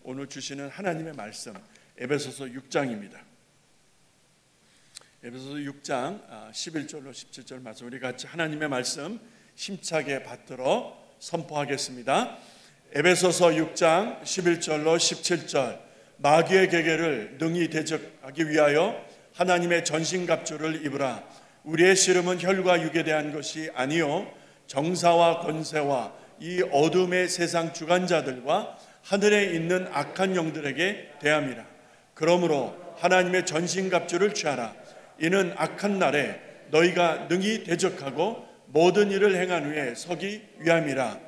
오늘 주시는 하나님의 말씀 에베소서 6장입니다. 에베소서 6장 11절로 17절 말씀 우리 같이 하나님의 말씀 힘차게 받들어 선포하겠습니다. 에베소서 6장 11절로 17절 마귀의 계계를 능히 대적하기 위하여 하나님의 전신갑주를 입으라. 우리의 씨름은 혈과 육에 대한 것이 아니요 정사와 권세와 이 어둠의 세상 주관자들과 하늘에 있는 악한 영들에게 대함이라. 그러므로 하나님의 전신갑주를 취하라. 이는 악한 날에 너희가 능히 대적하고 모든 일을 행한 후에 서기 위함이라.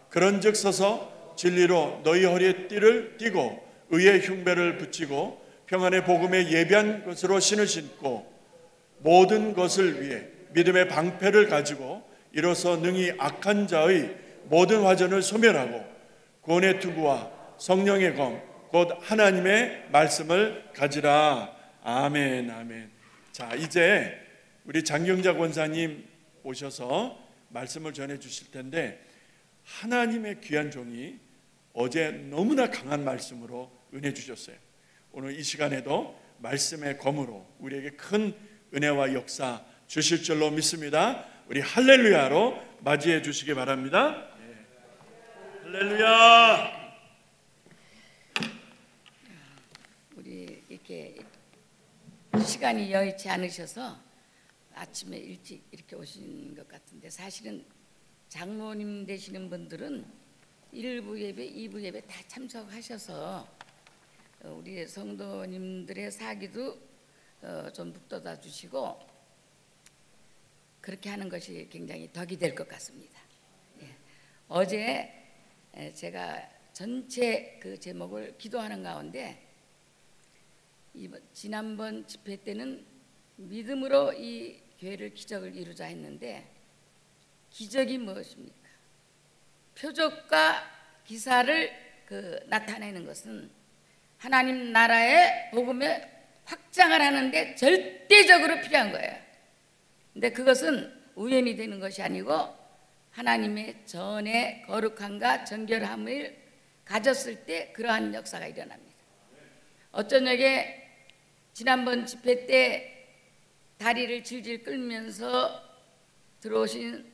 그런즉 서서 진리로 너희 허리에 띠를 띠고 의의 흉배를 붙이고 평안의 복음에 예비한 것으로 신을 신고 모든 것을 위해 믿음의 방패를 가지고 이로써 능히 악한 자의 모든 화전을 소멸하고 구원의 투구와 성령의 검 곧 하나님의 말씀을 가지라. 아멘. 아멘. 자, 이제 우리 장경자 권사님 오셔서 말씀을 전해 주실 텐데 하나님의 귀한 종이 어제 너무나 강한 말씀으로 은혜 주셨어요. 오늘 이 시간에도 말씀의 검으로 우리에게 큰 은혜와 역사 주실 줄로 믿습니다. 우리 할렐루야로 맞이해 주시기 바랍니다. 할렐루야. 우리 이렇게 시간이 여의치 않으셔서 아침에 일찍 이렇게 오신 것 같은데 사실은 장로님 되시는 분들은 1부 예배, 2부 예배 다 참석하셔서 우리 성도님들의 사기도 좀 북돋아 주시고 그렇게 하는 것이 굉장히 덕이 될 것 같습니다. 어제 제가 전체 그 제목을 기도하는 가운데 지난번 집회 때는 믿음으로 이 교회를 기적을 이루자 했는데 기적이 무엇입니까? 표적과 기사를 나타내는 것은 하나님 나라의 복음의 확장을 하는데 절대적으로 필요한 거예요. 근데 그것은 우연히 되는 것이 아니고 하나님의 전에 거룩함과 정결함을 가졌을 때 그러한 역사가 일어납니다. 어쩌녁에 지난번 집회 때 다리를 질질 끌면서 들어오신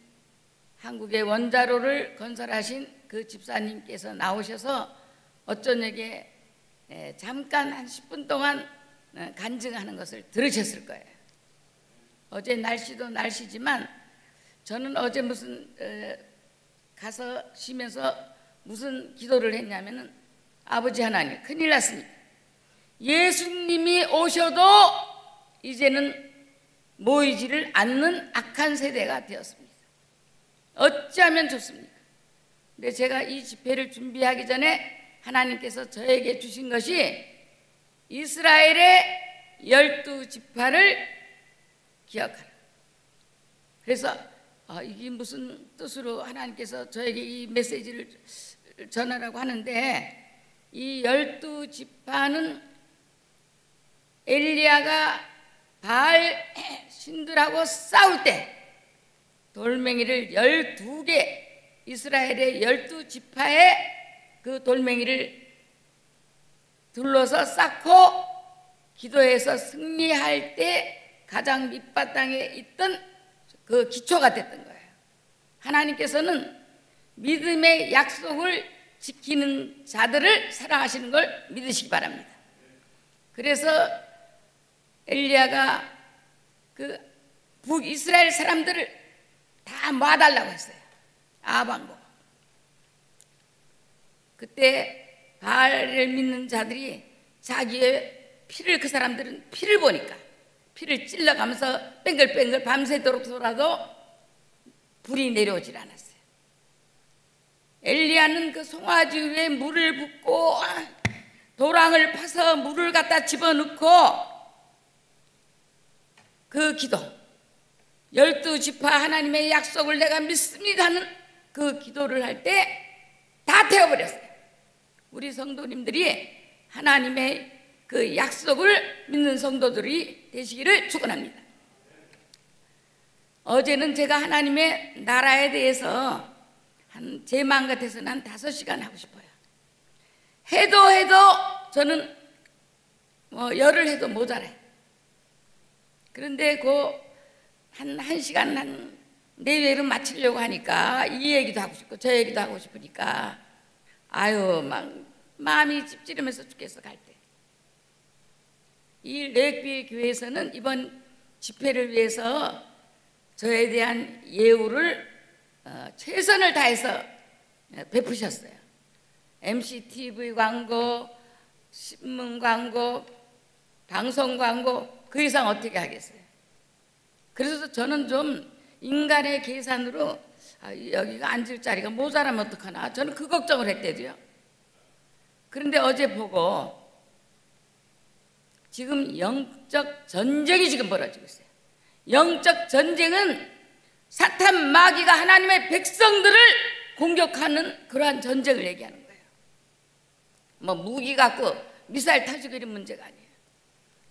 한국의 원자로를 건설하신 그 집사님께서 나오셔서 어쩌녁에 잠깐 한 10분 동안 간증하는 것을 들으셨을 거예요. 어제 날씨도 날씨지만 저는 어제 가서 쉬면서 무슨 기도를 했냐면은 아버지 하나님 큰일 났습니다. 예수님이 오셔도 이제는 모이지를 않는 악한 세대가 되었습니다. 어찌하면 좋습니까? 근데 제가 이 집회를 준비하기 전에 하나님께서 저에게 주신 것이 이스라엘의 12지파를 기억하라. 그래서 이게 무슨 뜻으로 하나님께서 저에게 이 메시지를 전하라고 하는데 이 12지파는 엘리야가 바알 신들하고 싸울 때 돌멩이를 12개 이스라엘의 12지파의 그 돌멩이를 둘러서 쌓고 기도해서 승리할 때 가장 밑바탕에 있던 그 기초가 됐던 거예요. 하나님께서는 믿음의 약속을 지키는 자들을 사랑하시는 걸 믿으시기 바랍니다. 그래서 엘리야가 그 북이스라엘 사람들을 다 모아달라고 했어요. 아방고. 그때 바알을 믿는 자들이 자기의 피를 그 사람들은 피를 보니까 피를 찔러가면서 뱅글뱅글 밤새도록 돌아도 불이 내려오질 않았어요. 엘리야는 그 송아지 위에 물을 붓고 도랑을 파서 물을 갖다 집어넣고 그 기도 12지파 하나님의 약속을 내가 믿습니다 하는 그 기도를 할 때 다 태워버렸어요. 우리 성도님들이 하나님의 그 약속을 믿는 성도들이 되시기를 축원합니다. 어제는 제가 하나님의 나라에 대해서 제 마음 같아서는 한 5시간 하고 싶어요. 해도 저는 뭐 열을 해도 모자래. 그런데 한 시간 한 내외로 마치려고 하니까 이 얘기도 하고 싶고 저 얘기도 하고 싶으니까 아유 막 마음이 찝찝하면서 죽겠어 갈 때. 이 레위기 교회에서는 이번 집회를 위해서 저에 대한 예우를 최선을 다해서 베푸셨어요. MCTV 광고, 신문 광고, 방송 광고 그 이상 어떻게 하겠어요. 그래서 저는 좀 인간의 계산으로 여기가 앉을 자리가 모자라면 어떡하나 저는 그 걱정을 했대도요. 그런데 어제 보고 지금 영적 전쟁이 지금 벌어지고 있어요. 영적 전쟁은 사탄 마귀가 하나님의 백성들을 공격하는 그러한 전쟁을 얘기하는 거예요. 뭐 무기 갖고 미사일 타지고 이런 문제가 아니에요.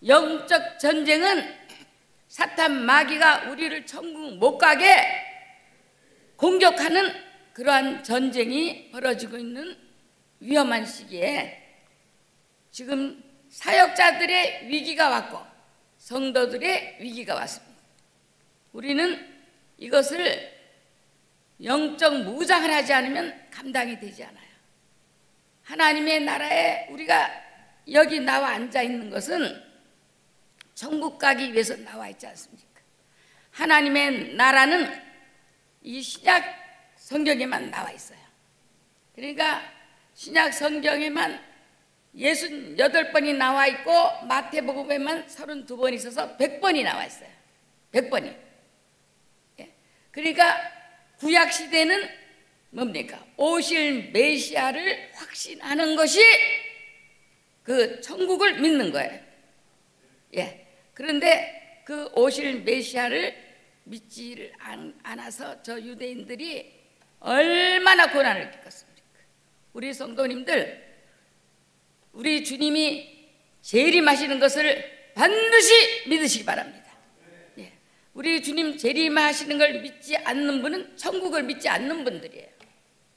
영적 전쟁은 사탄 마귀가 우리를 천국 못 가게 공격하는 그러한 전쟁이 벌어지고 있는 위험한 시기에 지금 사역자들의 위기가 왔고 성도들의 위기가 왔습니다. 우리는 이것을 영적 무장을 하지 않으면 감당이 되지 않아요. 하나님의 나라에 우리가 여기 나와 앉아 있는 것은 천국 가기 위해서 나와 있지 않습니까? 하나님의 나라는 이 신약 성경에만 나와 있어요. 그러니까 신약 성경에만 68번이 나와 있고 마태복음에만 32번이 있어서 100번이 나와 있어요. 100번이. 그러니까 구약 시대는 뭡니까? 오실 메시아를 확신하는 것이 그 천국을 믿는 거예요. 예. 그런데 그 오실 메시아를 믿지를 않아서 저 유대인들이 얼마나 고난을 겪었습니까? 우리 성도님들, 우리 주님이 재림하시는 것을 반드시 믿으시기 바랍니다. 예. 우리 주님 재림하시는 걸 믿지 않는 분은 천국을 믿지 않는 분들이에요.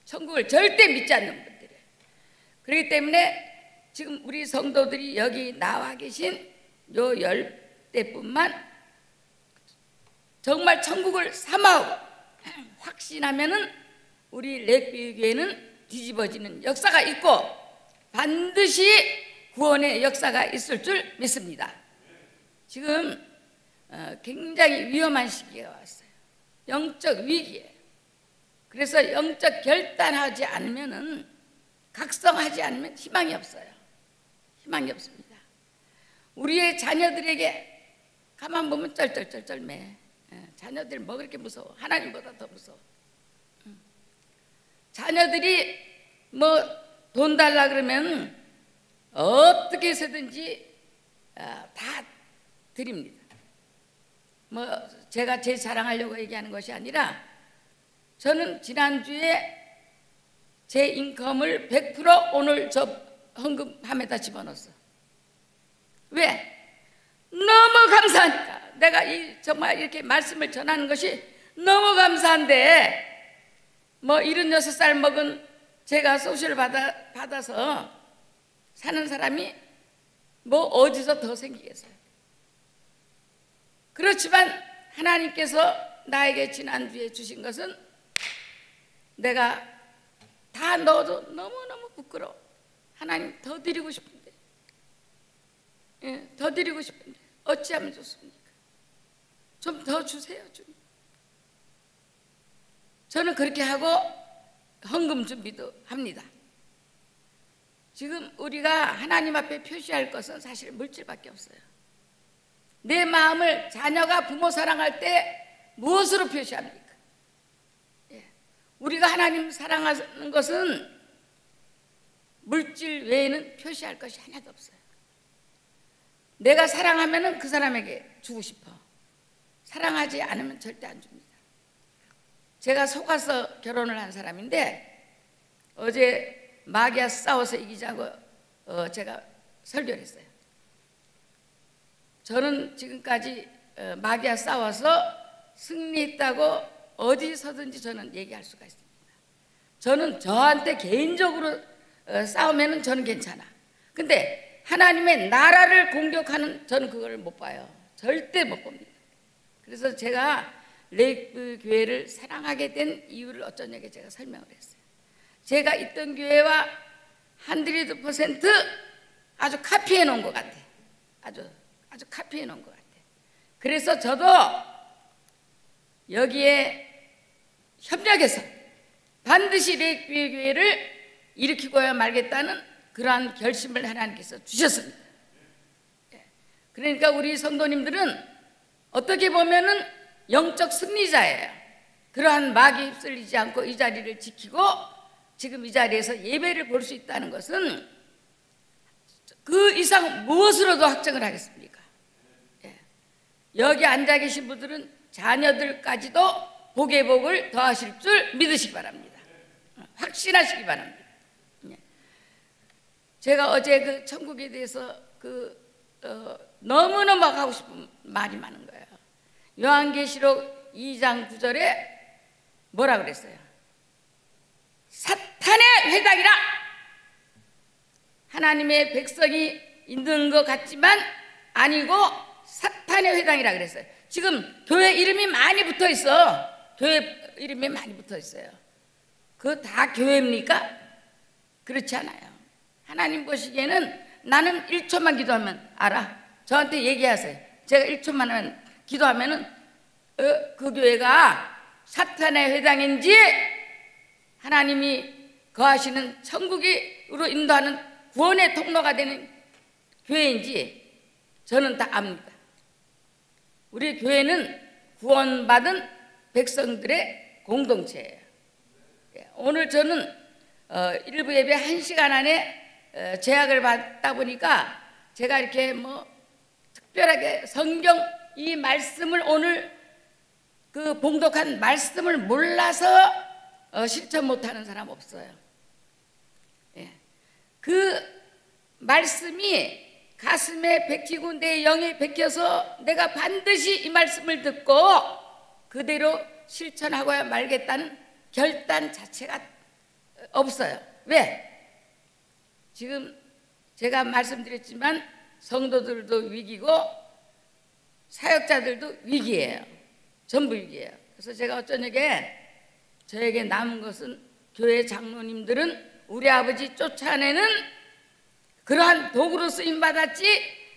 천국을 절대 믿지 않는 분들이에요. 그렇기 때문에 지금 우리 성도들이 여기 나와 계신 요 10대뿐만 정말 천국을 사모하고 확신하면은 우리 레위기 교회는 뒤집어지는 역사가 있고 반드시 구원의 역사가 있을 줄 믿습니다. 지금 굉장히 위험한 시기가 왔어요. 영적 위기예요. 그래서 영적 결단하지 않으면은 각성하지 않으면 희망이 없어요. 희망이 없습니다. 우리의 자녀들에게 가만 보면 쩔쩔쩔쩔 매. 자녀들 뭐 그렇게 무서워? 하나님보다 더 무서워. 자녀들이 뭐 돈 달라 그러면 어떻게 해서든지 다 드립니다. 뭐 제가 제 자랑하려고 얘기하는 것이 아니라 저는 지난주에 제 인컴을 100% 오늘 저 헌금함에다 집어넣었어. 왜? 너무 감사하니까. 내가 정말 이렇게 말씀을 전하는 것이 너무 감사한데 뭐 76살 먹은 제가 소시를 받아서 사는 사람이 뭐 어디서 더 생기겠어요. 그렇지만 하나님께서 나에게 지난주에 주신 것은 내가 다 넣어도 너무너무 부끄러워. 하나님 더 드리고 싶은데, 더 드리고 싶은데 어찌하면 좋습니까? 좀 더 주세요, 주님. 저는 그렇게 하고 헌금 준비도 합니다. 지금 우리가 하나님 앞에 표시할 것은 사실 물질밖에 없어요. 내 마음을 자녀가 부모 사랑할 때 무엇으로 표시합니까? 우리가 하나님 사랑하는 것은 물질 외에는 표시할 것이 하나도 없어요. 내가 사랑하면 그 사람에게 주고 싶어. 사랑하지 않으면 절대 안 줍니다. 제가 속아서 결혼을 한 사람인데 어제 마귀와 싸워서 이기자고 제가 설교를 했어요. 저는 지금까지 마귀와 싸워서 승리했다고 어디서든지 저는 얘기할 수가 있습니다. 저는 저한테 개인적으로 싸우면은 저는 괜찮아. 근데 하나님의 나라를 공격하는 저는 그걸 못 봐요. 절대 못 봅니다. 그래서 제가 레이크 교회를 사랑하게 된 이유를 어쩌냐고 제가 설명을 했어요. 제가 있던 교회와 100% 아주 카피해 놓은 것 같아. 아주 카피해 놓은 것 같아. 그래서 저도 여기에 협력해서 반드시 레이크 교회를 일으키고야 말겠다는 그러한 결심을 하나님께서 주셨습니다. 그러니까 우리 성도님들은 어떻게 보면은 영적 승리자예요. 그러한 마귀에 휩쓸리지 않고 이 자리를 지키고 지금 이 자리에서 예배를 볼 수 있다는 것은 그 이상 무엇으로도 확증을 하겠습니까? 여기 앉아 계신 분들은 자녀들까지도 복의 복을 더하실 줄 믿으시기 바랍니다. 확신하시기 바랍니다. 제가 어제 그 천국에 대해서 너무너무 하고 싶은 말이 많은 거예요. 요한계시록 2장 9절에 뭐라 그랬어요? 사탄의 회당이라. 하나님의 백성이 있는 것 같지만 아니고 사탄의 회당이라 그랬어요. 지금 교회 이름이 많이 붙어 있어. 교회 이름이 많이 붙어 있어요. 그거 다 교회입니까? 그렇지 않아요. 하나님 보시기에는 나는 1초만 기도하면 알아. 저한테 얘기하세요. 제가 1초만 기도하면은 그 교회가 사탄의 회당인지 하나님이 거하시는 천국으로 인도하는 구원의 통로가 되는 교회인지 저는 다 압니다. 우리 교회는 구원받은 백성들의 공동체예요. 오늘 저는 일부 예배 1시간 안에 제약을 받다 보니까 제가 이렇게 뭐 특별하게 성경 이 말씀을 오늘 그 봉독한 말씀을 몰라서 실천 못하는 사람 없어요. 그 말씀이 가슴에 bek히고 내 영에 bek혀서 내가 반드시 이 말씀을 듣고 그대로 실천하고야 말겠다는 결단 자체가 없어요. 왜? 지금 제가 말씀드렸지만 성도들도 위기고 사역자들도 위기예요. 전부 위기예요. 그래서 제가 어쩌냐게 저에게 남은 것은 교회 장로님들은 우리 아버지 쫓아내는 그러한 도구로 쓰임받았지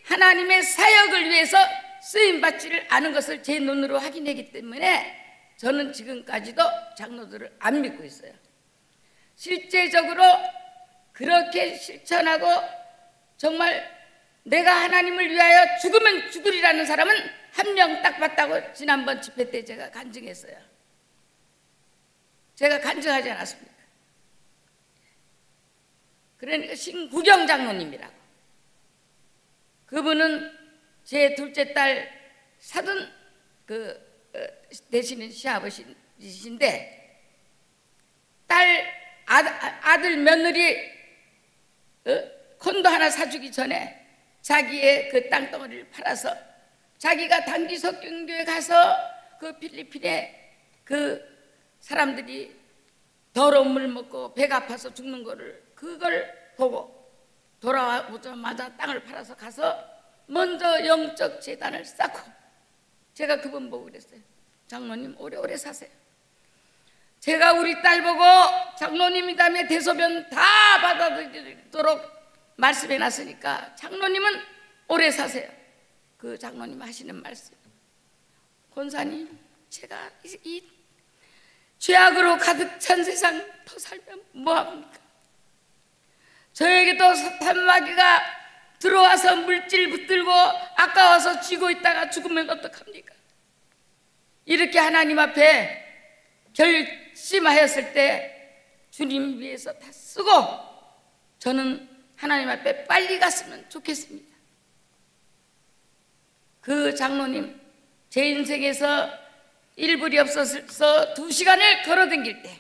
하나님의 사역을 위해서 쓰임받지를 않은 것을 제 눈으로 확인했기 때문에 저는 지금까지도 장로들을 안 믿고 있어요. 실제적으로 그렇게 실천하고 정말 내가 하나님을 위하여 죽으면 죽으리라는 사람은 한 명 딱 봤다고 지난번 집회 때 제가 간증했어요. 제가 간증하지 않았습니까? 그러니까 신구경 장로님이라고. 그분은 제 둘째 딸 사돈 되시는 시아버지신데 아들 며느리 콘도 하나 사주기 전에 자기의 그 땅덩어리를 팔아서 자기가 단기 석경교에 가서 그 필리핀에 그 사람들이 더러운 물 먹고 배가 아파서 죽는 거를 그걸 보고 돌아오자마자 땅을 팔아서 가서 먼저 영적 재단을 쌓고 제가 그분 보고 그랬어요. 장로님 오래오래 사세요. 제가 우리 딸 보고 장로님이 다음에 대소변 다 받아들이도록 말씀해 놨으니까 장로님은 오래 사세요. 그 장로님 하시는 말씀, 권사님 제가 이 죄악으로 가득 찬 세상 더 살면 뭐합니까? 저에게도 사탄 마귀가 들어와서 물질 붙들고 아까워서 쥐고 있다가 죽으면 어떡합니까? 이렇게 하나님 앞에 결심하였을 때 주님 위해서 다 쓰고 저는 하나님 앞에 빨리 갔으면 좋겠습니다. 그 장로님 제 인생에서 일불이 없어서 2시간을 걸어다닐 때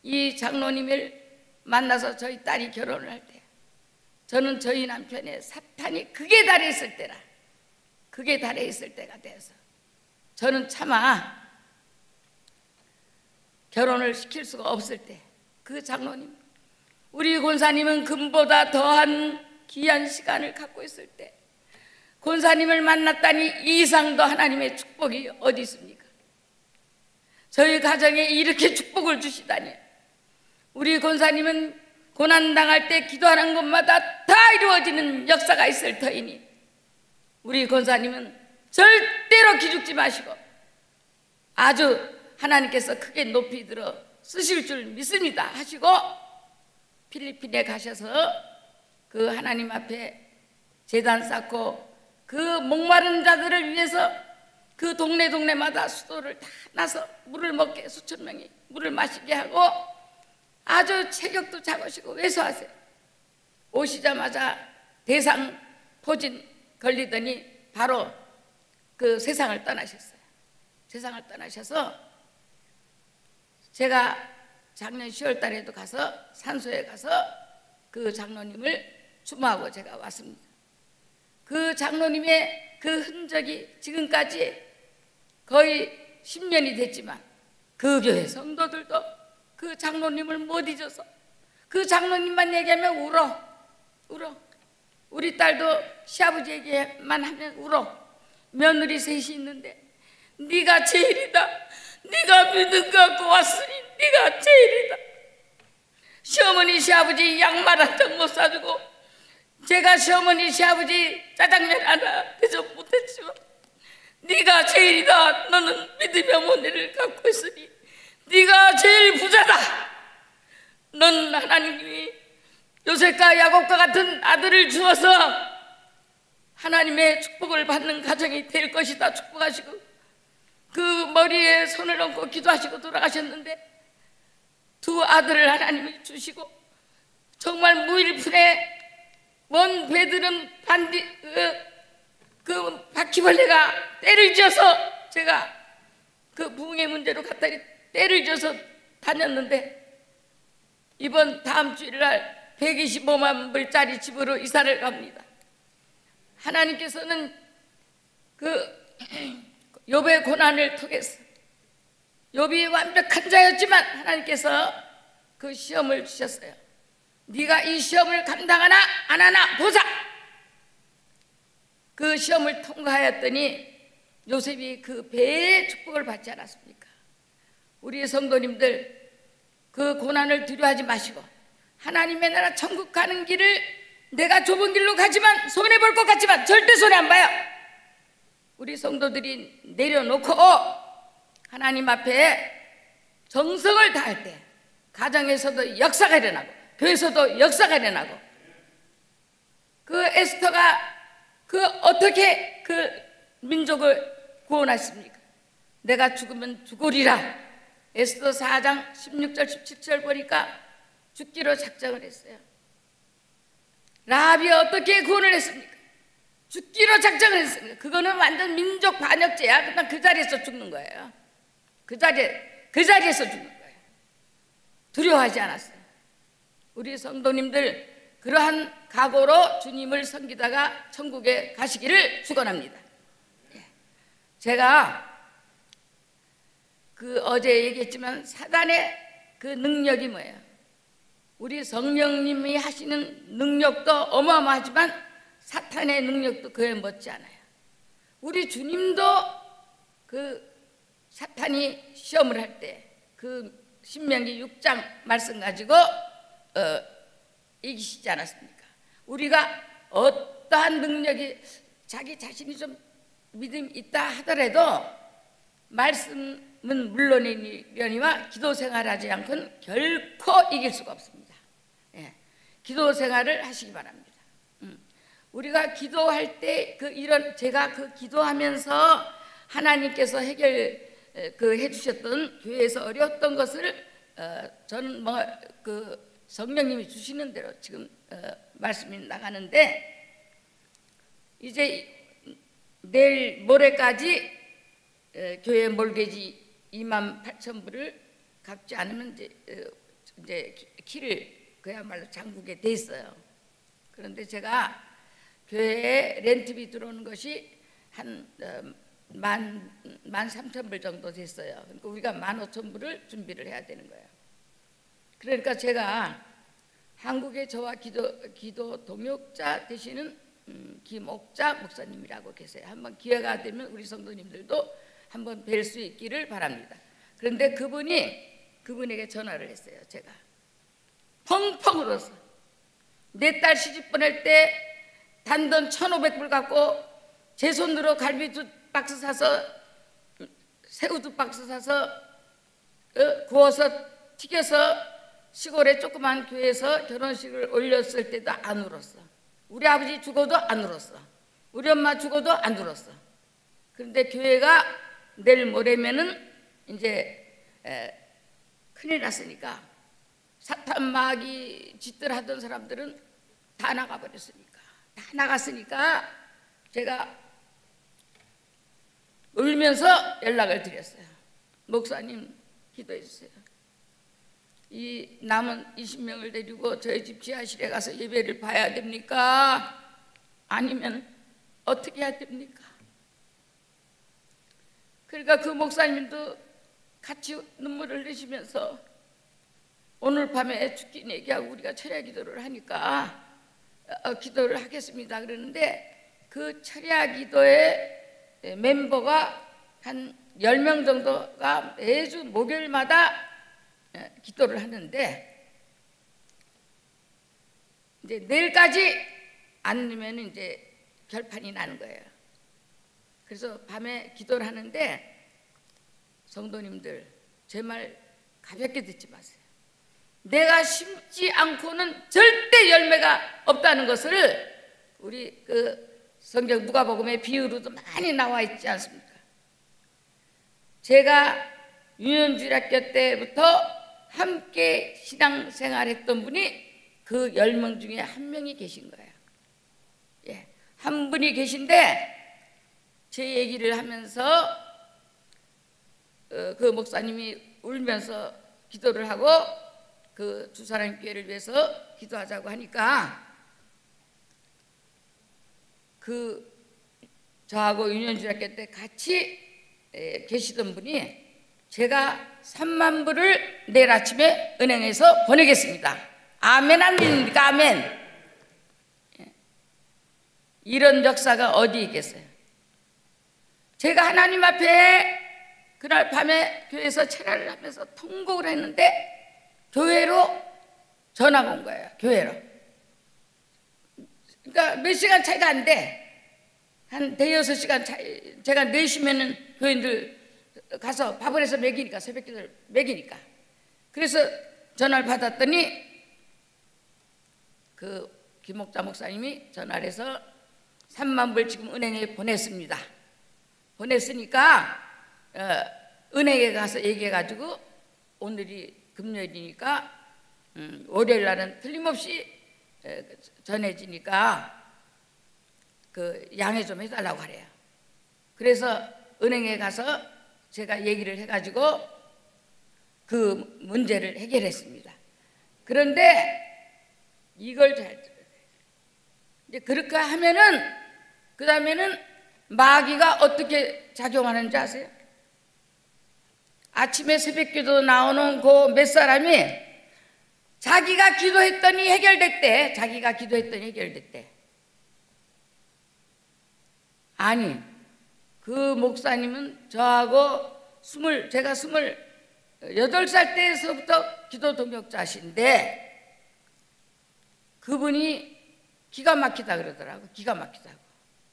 이 장로님을 만나서 저희 딸이 결혼을 할 때 저는 저희 남편의 사탄이 극에 달해 있을 때라 극에 달해 있을 때가 돼서 저는 차마 결혼을 시킬 수가 없을 때 그 장로님 우리 권사님은 금보다 더한 귀한 시간을 갖고 있을 때 권사님을 만났다니 이 이상 더 하나님의 축복이 어디 있습니까? 저희 가정에 이렇게 축복을 주시다니. 우리 권사님은 고난당할 때 기도하는 곳마다 다 이루어지는 역사가 있을 터이니 우리 권사님은 절대로 기죽지 마시고 아주 하나님께서 크게 높이 들어 쓰실 줄 믿습니다 하시고 필리핀에 가셔서 그 하나님 앞에 제단 쌓고 그 목마른 자들을 위해서 그 동네마다 수도를 다 나서 물을 먹게 수천 명이 물을 마시게 하고 아주 체격도 작으시고 왜소하세요. 오시자마자 대상 포진 걸리더니 바로 그 세상을 떠나셨어요. 세상을 떠나셔서 제가 작년 10월 달에도 가서 산소에 가서 그 장로님을 추모하고 제가 왔습니다. 그 장로님의 그 흔적이 지금까지 거의 10년이 됐지만 그 교회 성도들도 그 장로님을 못 잊어서 그 장로님만 얘기하면 울어. 우리 딸도 시아버지 얘기만 하면 울어. 며느리 셋이 있는데 네가 제일이다. 네가 믿음 갖고 왔으니 네가 제일이다. 시어머니 시아버지 양말 한 장 못 사주고 제가 시어머니 시아버지 짜장면 하나 대접 못했지만 네가 제일이다. 너는 믿음의 어머니를 갖고 있으니 네가 제일 부자다. 넌 하나님이 요셉과 야곱과 같은 아들을 주어서 하나님의 축복을 받는 가정이 될 것이다 축복하시고 그 머리에 손을 얹고 기도하시고 돌아가셨는데 두 아들을 하나님이 주시고 정말 무일푼에 원 배드름 그 바퀴벌레가 때를 지어서 제가 그 부흥의 문제로 갔다니 때를 지어서 다녔는데 이번 다음 주일날 125만 불짜리 집으로 이사를 갑니다. 하나님께서는 그 욥의 고난을 통해서 욥이 완벽한 자였지만 하나님께서 그 시험을 주셨어요. 네가 이 시험을 감당하나 안 하나 보자. 그 시험을 통과하였더니 요셉이 그 배의 축복을 받지 않았습니까? 우리 성도님들 그 고난을 두려워하지 마시고 하나님의 나라 천국 가는 길을 내가 좁은 길로 가지만 손해볼 것 같지만 절대 손해 안 봐요. 우리 성도들이 내려놓고 하나님 앞에 정성을 다할 때 가정에서도 역사가 일어나고 교회에서도 역사가 일어나고 그 에스더가 그 어떻게 그 민족을 구원했습니까? 내가 죽으면 죽으리라. 에스더 4장 16절 17절 보니까 죽기로 작정을 했어요. 라합이 어떻게 구원을 했습니까? 죽기로 작정을 했습니다. 그거는 완전 민족 반역죄야. 그냥 그 자리에서 죽는 거예요. 그 자리에서 죽는 거예요. 두려워하지 않았어요. 우리 성도님들 그러한 각오로 주님을 섬기다가 천국에 가시기를 축원합니다. 제가 그 어제 얘기했지만 사단의 그 능력이 뭐예요? 우리 성령님이 하시는 능력도 어마어마하지만 사탄의 능력도 그에 못지 않아요. 우리 주님도 그 사탄이 시험을 할 때 그 신명기 6장 말씀 가지고 이기시지 않았습니까? 우리가 어떠한 능력이 자기 자신이 좀 믿음이 있다 하더라도 말씀은 물론이려니와 기도 생활하지 않고는 결코 이길 수가 없습니다. 예, 기도 생활을 하시기 바랍니다. 우리가 기도할 때 제가 그 기도하면서 하나님께서 해주셨던 교회에서 어려웠던 것을 저는 그 성령님이 주시는 대로 지금 말씀이 나가는데 이제 내일 모레까지 교회 몰개지 28,000불을 갚지 않으면 이제 키를 그야말로 잠그게 돼 있어요. 그런데 제가 교회에 렌트비 들어오는 것이 한 13,000불 정도 됐어요. 그러니까 우리가 15,000불을 준비를 해야 되는 거예요. 그러니까 제가 한국의 저와 기도 동역자 되시는 김옥자 목사님이라고 계세요. 한번 기회가 되면 우리 성도님들도 한번 뵐 수 있기를 바랍니다. 그런데 그분에게 전화를 했어요. 제가 펑펑 울어서 내 딸 시집 보낼 때 단돈 1,500불 갖고 제 손으로 갈비 2박스 사서 새우 2박스 사서 구워서 튀겨서 시골의 조그만 교회에서 결혼식을 올렸을 때도 안 울었어. 우리 아버지 죽어도 안 울었어. 우리 엄마 죽어도 안 울었어. 그런데 교회가 내일 모레면은 이제 큰일 났으니까 사탄 마귀 짓들 하던 사람들은 다 나가버렸으니까, 다 나갔으니까 제가 울면서 연락을 드렸어요. 목사님 기도해 주세요. 이 남은 20명을 데리고 저희 집 지하실에 가서 예배를 봐야 됩니까? 아니면 어떻게 해야 됩니까? 그러니까 그 목사님도 같이 눈물을 흘리시면서 오늘 밤에 죽긴 얘기하고 우리가 철야 기도를 하니까 기도를 하겠습니다 그러는데, 그 철야 기도의 멤버가 한 10명 정도가 매주 목요일마다 기도를 하는데, 이제 내일까지 안 넣으면 이제 결판이 나는 거예요. 그래서 밤에 기도를 하는데, 성도님들 제 말 가볍게 듣지 마세요. 내가 심지 않고는 절대 열매가 없다는 것을 우리 그 성경 누가복음의 비유로도 많이 나와 있지 않습니까? 제가 유년주일학교 때부터 함께 신앙생활했던 분이 그 10명 중에 한 명이 계신 거예요. 예, 한 분이 계신데 제 얘기를 하면서 그 목사님이 울면서 기도를 하고 그 두 사람 교회를 위해서 기도하자고 하니까 그 저하고 유년주일학교 때 같이 계시던 분이 제가 3만 불을 내일 아침에 은행에서 보내겠습니다. 아멘 안 믿습니까? 아멘. 이런 역사가 어디 있겠어요? 제가 하나님 앞에 그날 밤에 교회에서 철야를 하면서 통곡을 했는데 교회로 전화가 온 거예요. 교회로. 그러니까 몇 시간 차이가 안 돼. 한 대여섯 시간 차이. 제가 4시면은 교인들 가서 밥을 해서 먹이니까, 새벽기도를 먹이니까. 그래서 전화를 받았더니 그 김옥자 목사님이 전화를 해서 3만 불 지금 은행에 보냈습니다. 보냈으니까 은행에 가서 얘기해가지고 오늘이 금요일이니까 월요일 날은 틀림없이 전해지니까 그 양해 좀 해달라고 하래요. 그래서 은행에 가서 제가 얘기를 해가지고 그 문제를 해결했습니다. 그런데 이걸 잘 들어야 돼요. 이제 그렇게 하면은 그 다음에는 마귀가 어떻게 작용하는지 아세요? 아침에 새벽기도 나오는 그 몇 사람이 자기가 기도했더니 해결됐대. 자기가 기도했더니 해결됐대. 아니, 그 목사님은 저하고 제가 28살 때에서부터 기도 동역자신데 그분이 기가 막히다 그러더라고. 기가 막히다고.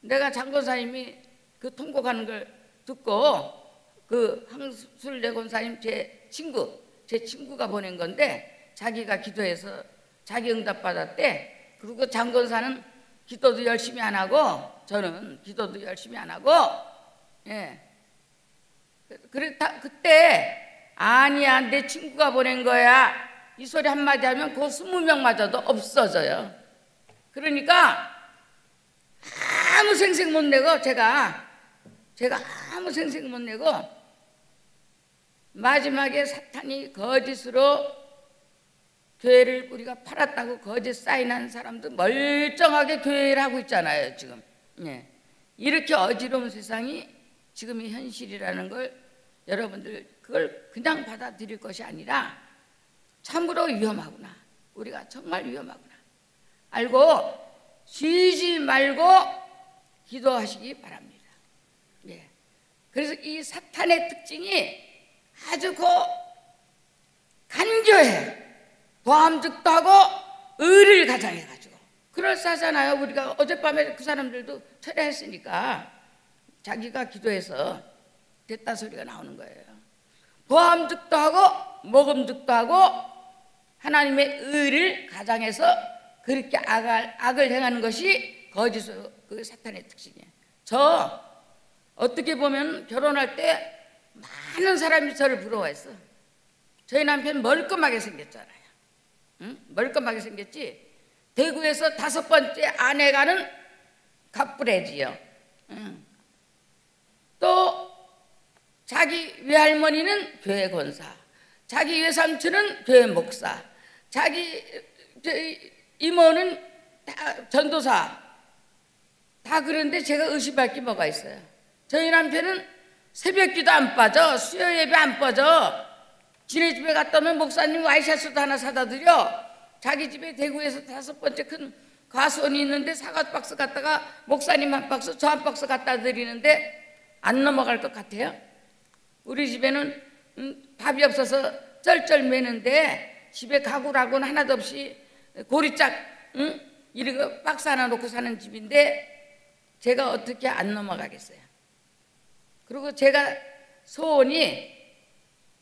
내가 장권사님이 그 통곡하는 걸 듣고 그 황술래 권사님 제 친구가 보낸 건데 자기가 기도해서 자기 응답 받았대. 그리고 장권사는 기도도 열심히 안 하고 저는 기도도 열심히 안 하고, 예. 그때 아니야 내 친구가 보낸 거야 이 소리 한마디 하면 그 20명마저도 없어져요. 그러니까 아무 생색 못 내고 제가 아무 생색 못 내고 마지막에 사탄이 거짓으로 교회를 우리가 팔았다고 거짓 사인한 사람도 멀쩡하게 교회를 하고 있잖아요 지금. 예. 이렇게 어지러운 세상이 지금의 현실이라는 걸 여러분들 그걸 그냥 받아들일 것이 아니라 참으로 위험하구나. 우리가 정말 위험하구나 알고 쉬지 말고 기도하시기 바랍니다. 예. 그래서 이 사탄의 특징이 아주 간교해. 보암직도 하고 의를 가장해가지고 그럴싸하잖아요. 우리가 어젯밤에 그 사람들도 철회했으니까 자기가 기도해서 됐다 소리가 나오는 거예요. 보암직도 하고 먹음직도 하고 하나님의 의를 가장해서 그렇게 악을 행하는 것이 거짓의 그 사탄의 특징이에요. 저 어떻게 보면 결혼할 때 많은 사람이 저를 부러워했어. 저희 남편 멀끔하게 생겼잖아요. 응? 멀끔하게 생겼지. 대구에서 5번째 아내가는 갑부래지요. 응. 또 자기 외할머니는 교회 권사, 자기 외삼촌은 교회 목사, 자기 이모는 다 전도사. 다 그런데 제가 의심할 게 뭐가 있어요? 저희 남편은 새벽기도 안 빠져, 수요 예배 안 빠져. 지네 집에 갔다 오면 목사님 와이셔츠도 하나 사다 드려. 자기 집에 대구에서 5번째 큰 과수원이 있는데 사과 박스 갖다가 목사님 한 박스, 저 한 박스 갖다 드리는데 안 넘어갈 것 같아요. 우리 집에는 밥이 없어서 쩔쩔매는데 집에 가구라고는 하나도 없이 고리짝 이런 거 박스 하나 놓고 사는 집인데 제가 어떻게 안 넘어가겠어요. 그리고 제가 소원이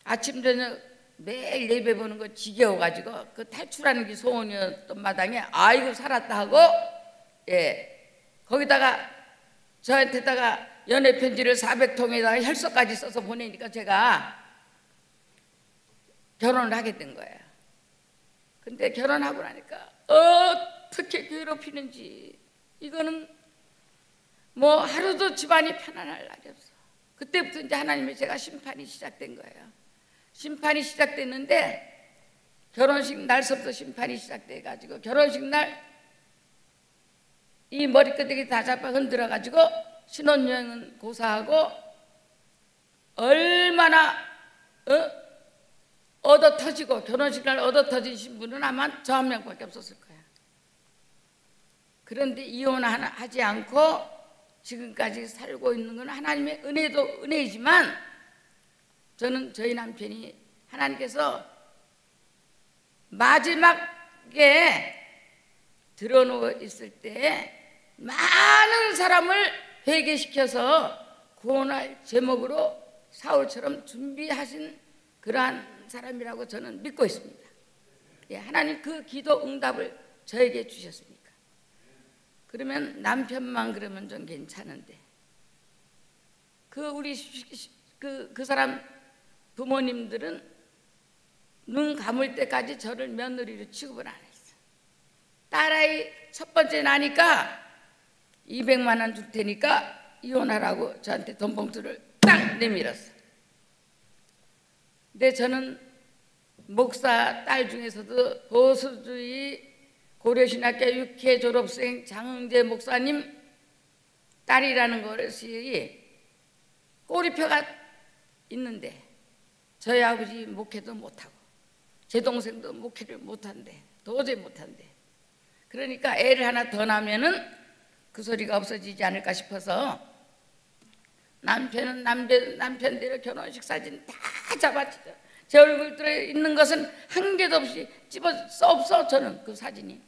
아침 저녁 매일 예배 보는 거 지겨워가지고 그 탈출하는 게 소원이었던 마당에 아이고 살았다 하고 예 거기다가 저한테다가 연애 편지를 400통에다가 혈서까지 써서 보내니까 제가 결혼을 하게 된 거예요. 근데 결혼하고 나니까 어떻게 괴롭히는지 이거는 뭐 하루도 집안이 편안할 날이 없어. 그때부터 이제 하나님의 제가 심판이 시작된 거예요. 심판이 시작됐는데 결혼식 날서부터 심판이 시작돼가지고 결혼식 날 이 머리끄댕이 다 잡아 흔들어가지고 신혼여행은 고사하고 얼마나 얻어 터지고 결혼식 날 얻어 터진 신부는 아마 저 한 명밖에 없었을 거예요. 그런데 이혼하지 않고 지금까지 살고 있는 건 하나님의 은혜도 은혜이지만 저는 저희 남편이 하나님께서 마지막에 들어누워 있을 때 많은 사람을 회개시켜서 구원할 제목으로 사울처럼 준비하신 그러한 사람이라고 저는 믿고 있습니다. 예, 하나님 그 기도 응답을 저에게 주셨으니까. 그러면 남편만 그러면 좀 괜찮은데 그 사람 부모님들은 눈 감을 때까지 저를 며느리로 취급을 안 했어. 딸아이 첫 번째 나니까 200만 원 줄 테니까 이혼하라고 저한테 돈 봉투를 딱 내밀었어. 근데 저는 목사 딸 중에서도 보수주의 고려신학교 6회 졸업생 장흥재 목사님 딸이라는 것이 꼬리표가 있는데 저희 아버지 목회도 못하고 제 동생도 목회를 못한대. 도저히 못한대. 그러니까 애를 하나 더 낳으면은 그 소리가 없어지지 않을까 싶어서 남편은 남편대로 결혼식 사진 다 잡아치죠. 제 얼굴 들어있는 것은 한 개도 없이 집어 없어. 저는 그 사진이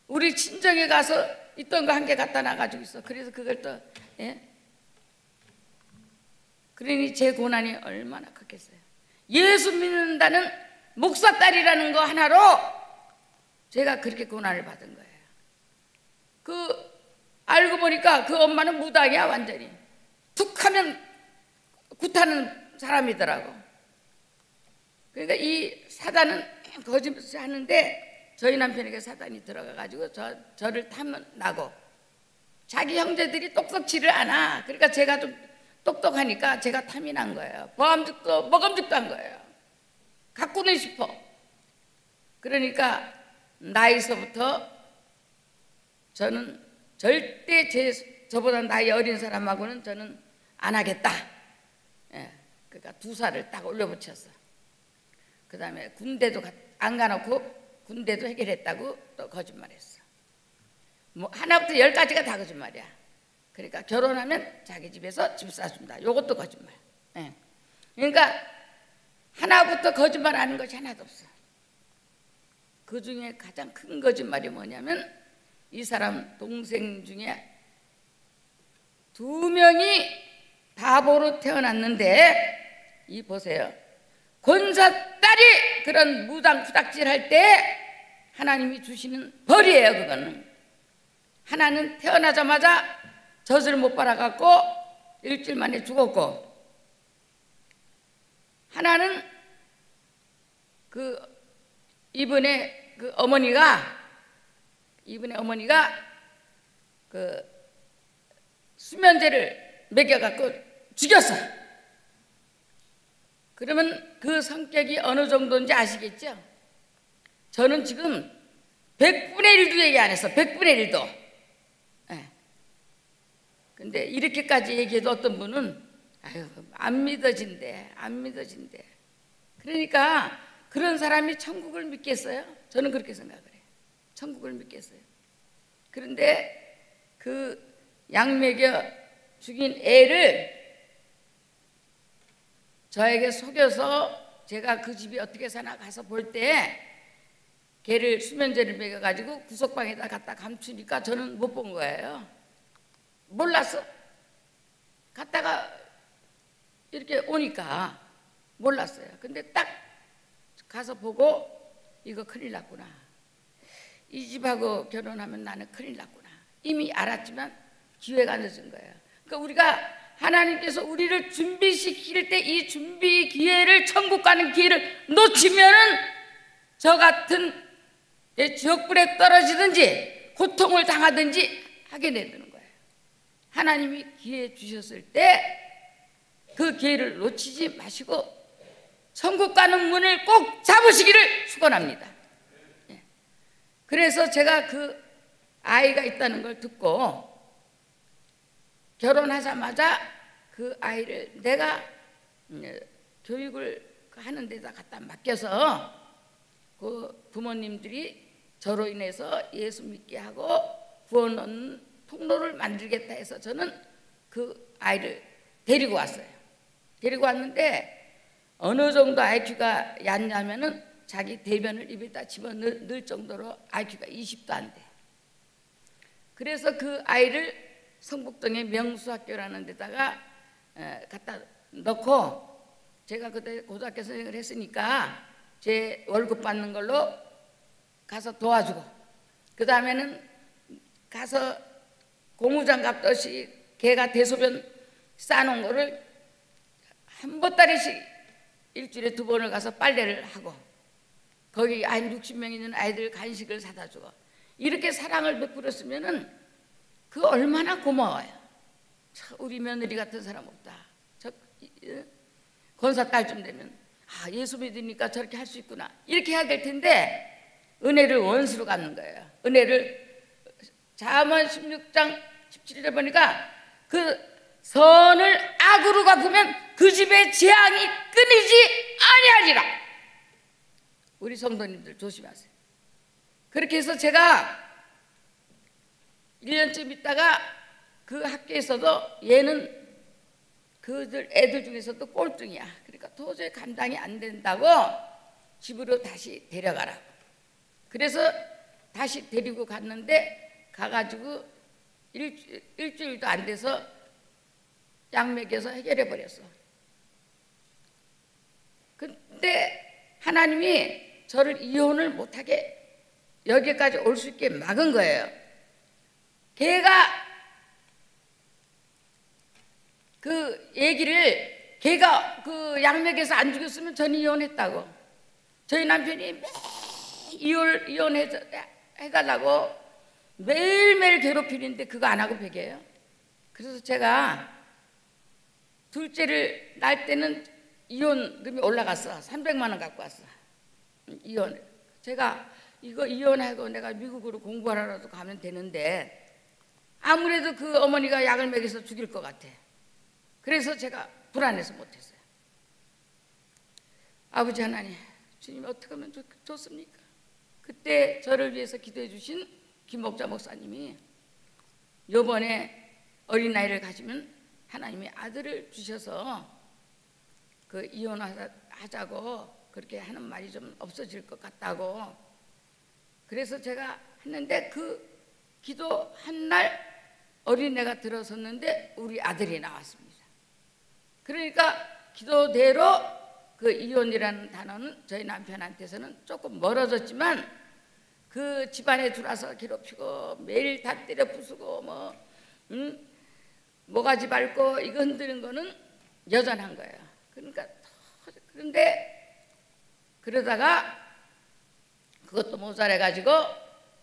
우리 친정에 가서 있던 거 한 개 갖다 놔가지고 있어. 그래서 그걸 또 그러니 제 고난이 얼마나 컸겠어요. 예수 믿는다는 목사 딸이라는 거 하나로 제가 그렇게 고난을 받은 거예요. 알고 보니까 그 엄마는 무당이야. 완전히 툭하면 굿하는 사람이더라고. 그러니까 이 사단은 거짓말 하는데 저희 남편에게 사단이 들어가가지고 저를 탐나고 자기 형제들이 똑똑치를 않아. 그러니까 제가 좀 똑똑하니까 제가 탐이 난 거예요. 보암직도 먹음직도 한 거예요. 갖고는 싶어. 그러니까 나이서부터 저는 절대 저보다 나이 어린 사람하고는 저는 안 하겠다. 그러니까 2살을 딱 올려붙였어. 그 다음에 군대도 안 가놓고 군대도 해결했다고 또 거짓말했어. 뭐 하나부터 10까지가 다 거짓말이야. 그러니까 결혼하면 자기 집에서 집 사준다. 요것도 거짓말. 예. 그러니까 하나부터 거짓말하는 것이 하나도 없어. 그 중에 가장 큰 거짓말이 뭐냐면 이 사람 동생 중에 2명이 바보로 태어났는데 이 보세요. 권사 딸이 그런 무당푸닥질 할 때 하나님이 주시는 벌이에요. 그거는 하나는 태어나자마자 젖을 못 빨아갖고 일주일 만에 죽었고, 하나는 그 이분의 어머니가 그 수면제를 먹여갖고 죽였어. 그러면 그 성격이 어느 정도인지 아시겠죠? 저는 지금 100분의 1도 얘기 안 했어. 100분의 1도. 네. 근데 이렇게까지 얘기해도 어떤 분은 아유 안 믿어진대. 그러니까 그런 사람이 천국을 믿겠어요? 저는 그렇게 생각을 해요. 천국을 믿겠어요. 그런데 그 약 먹여 죽인 애를 저에게 속여서 제가 그 집이 어떻게 사나 가서 볼 때 걔를 수면제를 먹여가지고 구석방에다 갖다 감추니까 저는 못 본 거예요. 몰랐어. 갔다가 이렇게 오니까 몰랐어요. 근데 딱 가서 보고 이거 큰일 났구나. 이 집하고 결혼하면 나는 큰일 났구나. 이미 알았지만 기회가 늦은 거예요. 그러니까 우리가 하나님께서 우리를 준비시킬 때 이 준비 기회를, 천국 가는 기회를 놓치면은 저 같은 지옥불에 떨어지든지 고통을 당하든지 하게 되는 거예요. 하나님이 기회 주셨을 때 그 기회를 놓치지 마시고 천국 가는 문을 꼭 잡으시기를 축원합니다. 그래서 제가 그 아이가 있다는 걸 듣고 결혼하자마자 그 아이를 내가 교육을 하는 데다 갖다 맡겨서 그 부모님들이 저로 인해서 예수 믿게 하고 구원 얻는 통로를 만들겠다 해서 저는 그 아이를 데리고 왔어요. 데리고 왔는데 어느 정도 IQ가 얕냐면은 자기 대변을 입에다 집어넣을 정도로 IQ가 20도 안 돼. 그래서 그 아이를 성북동의 명수학교라는 데다가 갖다 넣고, 제가 그때 고등학교 선생을 했으니까 제 월급 받는 걸로 가서 도와주고, 그 다음에는 가서 고무장갑 듯이 걔가 대소변 싸놓은 거를 한 보따리씩 일주일에 2번을 가서 빨래를 하고, 거기 한 60명 있는 아이들 간식을 사다 주고, 이렇게 사랑을 베풀었으면은 그 얼마나 고마워요. 우리 며느리 같은 사람 없다. 저 권사 딸쯤 되면 아 예수 믿으니까 저렇게 할 수 있구나, 이렇게 해야 될 텐데 은혜를 원수로 갚는 거예요. 은혜를 잠언 16장 17절에 보니까 그 선을 악으로 갚으면 그 집의 재앙이 끊이지 아니하리라. 우리 성도님들 조심하세요. 그렇게 해서 제가 1년쯤 있다가 그 학교에서도 얘는 그들 애들 중에서도 꼴등이야. 그러니까 도저히 감당이 안 된다고 집으로 다시 데려가라고. 그래서 다시 데리고 갔는데 가가지고 일주일도 안 돼서 약 먹여서 해결해 버렸어. 근데 하나님이 저를 이혼을 못하게 여기까지 올 수 있게 막은 거예요. 걔가 그 얘기를, 걔가 그 약맥에서 안 죽였으면 전 이혼했다고. 저희 남편이 매일 이혼해달라고 매일매일 괴롭히는데 그거 안 하고 베겨요. 그래서 제가 둘째를 낳을 때는 이혼금이 올라갔어. 300만 원 갖고 왔어. 이혼. 제가 이거 이혼하고 내가 미국으로 공부하러라도 가면 되는데 아무래도 그 어머니가 약을 먹여서 죽일 것 같아. 그래서 제가 불안해서 못했어요. 아버지 하나님, 주님 어떻게 하면 좋습니까? 그때 저를 위해서 기도해 주신 김목자 목사님이 요번에 어린아이를 가지면 하나님이 아들을 주셔서 그 이혼하자고 그렇게 하는 말이 좀 없어질 것 같다고, 그래서 제가 했는데 그 기도한 날 어린애가 들어섰는데 우리 아들이 나왔습니다. 그러니까 기도대로 그 이혼이라는 단어는 저희 남편한테서는 조금 멀어졌지만 그 집안에 들어와서 괴롭히고 매일 다 때려 부수고 모가지 밟고 이거 흔드는 거는 여전한 거예요. 그러니까 그런데 그러다가 그것도 모자라가지고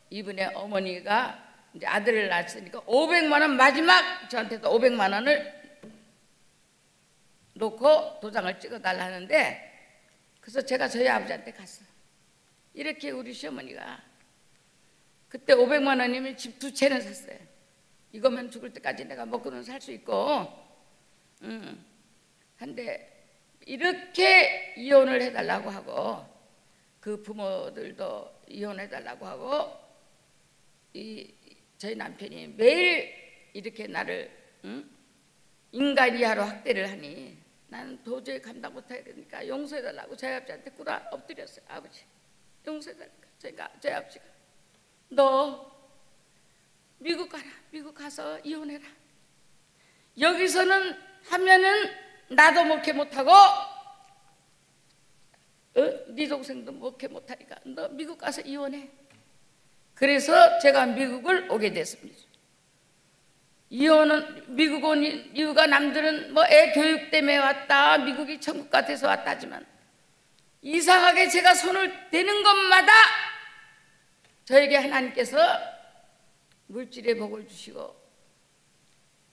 이분의 어머니가 이제 아들을 낳았으니까 500만 원 마지막 저한테도 500만 원을 놓고 도장을 찍어달라 하는데, 그래서 제가 저희 아버지한테 갔어요. 이렇게 우리 시어머니가 그때 500만 원이면 집 2채는 샀어요. 이거면 죽을 때까지 내가 먹고는 살 수 있고, 근데 이렇게 이혼을 해달라고 하고 그 부모들도 이혼해달라고 하고 저희 남편이 매일 이렇게 나를 인간 이하로 학대를 하니 나는 도저히 감당 못하니까 용서해달라고 저희 아버지한테 꿇어 엎드렸어요. 아버지 용서해달라니까 저희 아버지가 너 미국 가라. 미국 가서 이혼해라. 여기서는 하면은 나도 목회 못하고 네 동생도 목회 못하니까 너 미국 가서 이혼해. 그래서 제가 미국을 오게 됐습니다. 이혼은 미국 온 이유가 남들은 뭐 애 교육 때문에 왔다, 미국이 천국 같아서 왔다 하지만 이상하게 제가 손을 대는 것마다 저에게 하나님께서 물질의 복을 주시고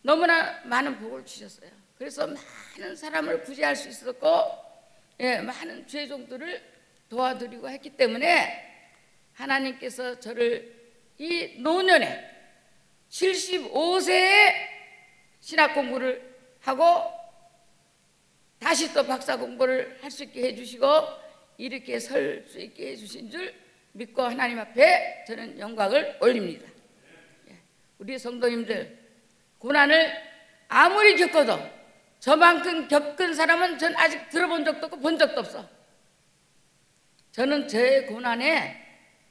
너무나 많은 복을 주셨어요. 그래서 많은 사람을 구제할 수 있었고 많은 죄종들을 도와드리고 했기 때문에 하나님께서 저를 이 노년에 75세에 신학 공부를 하고 다시 또 박사 공부를 할 수 있게 해주시고 이렇게 설 수 있게 해주신 줄 믿고 하나님 앞에 저는 영광을 올립니다. 우리 성도님들 고난을 아무리 겪어도 저만큼 겪은 사람은 전 아직 들어본 적도 없고 본 적도 없어. 저는 제 고난에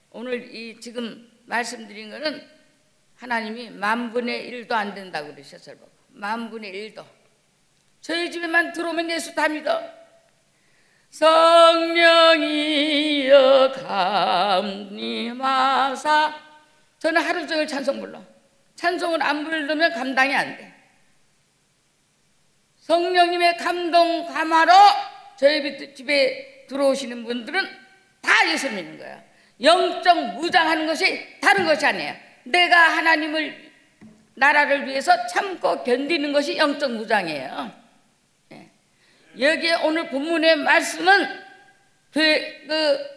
오늘 이 지금 말씀드린 거는 하나님이 10,000분의 1도 안 된다고 그러셨어요. 10,000분의 1도. 저희 집에만 들어오면 예수 다 믿어. 성령이여 감림하사. 저는 하루 종일 찬송 불러. 찬송을 안 부르면 감당이 안 돼. 성령님의 감동 감화로 저희 집에 들어오시는 분들은 다 예수 믿는 거야. 영적 무장하는 것이 다른 것이 아니에요. 내가 하나님을 나라를 위해서 참고 견디는 것이 영적 무장이에요. 여기에 오늘 본문의 말씀은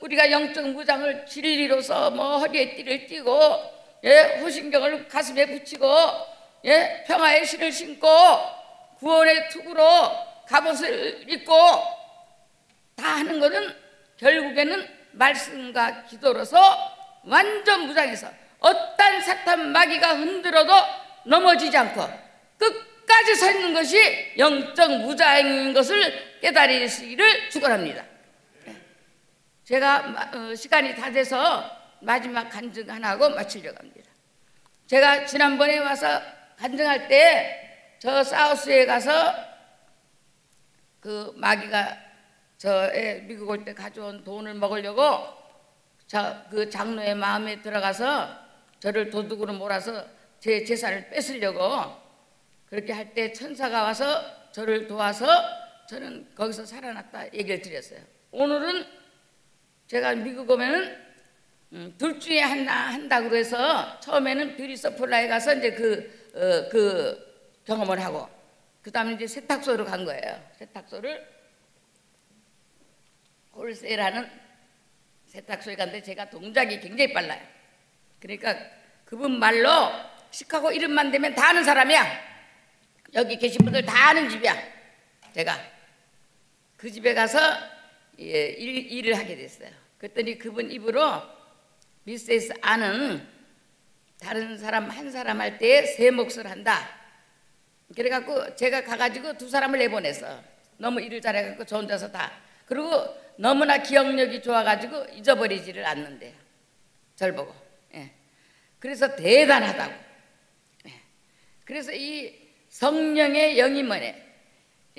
우리가 영적 무장을 진리로서 허리에 띠를 띠고 호신경을 가슴에 붙이고 평화의 실을 신고 구원의 투구로 갑옷을 입고 다 하는 것은 결국에는 말씀과 기도로서 완전 무장해서 어떤 사탄 마귀가 흔들어도 넘어지지 않고 끝까지 서 있는 것이 영적 무장인 것을 깨달으시기를 축원합니다. 제가 시간이 다 돼서 마지막 간증 하나 하고 마치려고 합니다. 제가 지난번에 와서 간증할 때 저 사우스에 가서 그 마귀가 미국 올 때 가져온 돈을 먹으려고 그 장로의 마음에 들어가서 저를 도둑으로 몰아서 제 재산을 뺏으려고 그렇게 할 때 천사가 와서 저를 도와서 저는 거기서 살아났다 얘기를 드렸어요. 오늘은 제가 미국 오면은 둘 중에 하나 한다고 해서 처음에는 뷰리서폴라에 가서 이제 그 경험을 하고 그 다음에 이제 세탁소로 간 거예요. 세탁소를 홀세라는 세탁소에 갔는데 제가 동작이 굉장히 빨라요. 그러니까 그분 말로 시카고 이름만 대면 다 아는 사람이야. 여기 계신 분들 다 아는 집이야. 제가 그 집에 가서 일을 하게 됐어요. 그랬더니 그분 입으로 미세스 아는 다른 사람 한 사람 할 때 세 몫을 한다. 그래갖고 제가 가가지고 두 사람을 내보냈어. 너무 일을 잘해갖고 저 혼자서 다. 그리고 너무나 기억력이 좋아가지고 잊어버리지를 않는데요. 절 보고. 예. 그래서 대단하다고. 예. 그래서 이 성령의 영이 뭐네?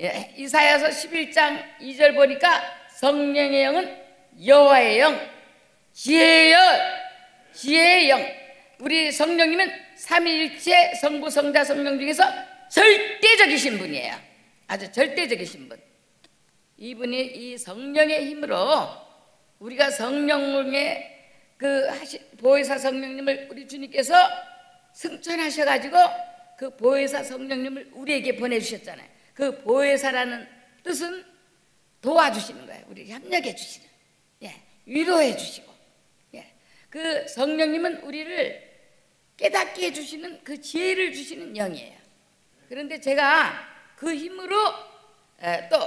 예. 이사야서 11장 2절 보니까 성령의 영은 여호와의 영, 지혜의 영, 지혜의 영. 우리 성령님은 삼위일체 성부 성자 성령 중에서 절대적이신 분이에요. 아주 절대적이신 분. 이분이 이 성령의 힘으로 우리가 성령의 그 보혜사 성령님을 우리 주님께서 승천하셔가지고 그 보혜사 성령님을 우리에게 보내주셨잖아요. 그 보혜사라는 뜻은 도와주시는 거예요. 우리 협력해 주시는, 예, 위로해 주시고, 예, 그 성령님은 우리를 깨닫게 해주시는 그 지혜를 주시는 영이에요. 그런데 제가 그 힘으로 또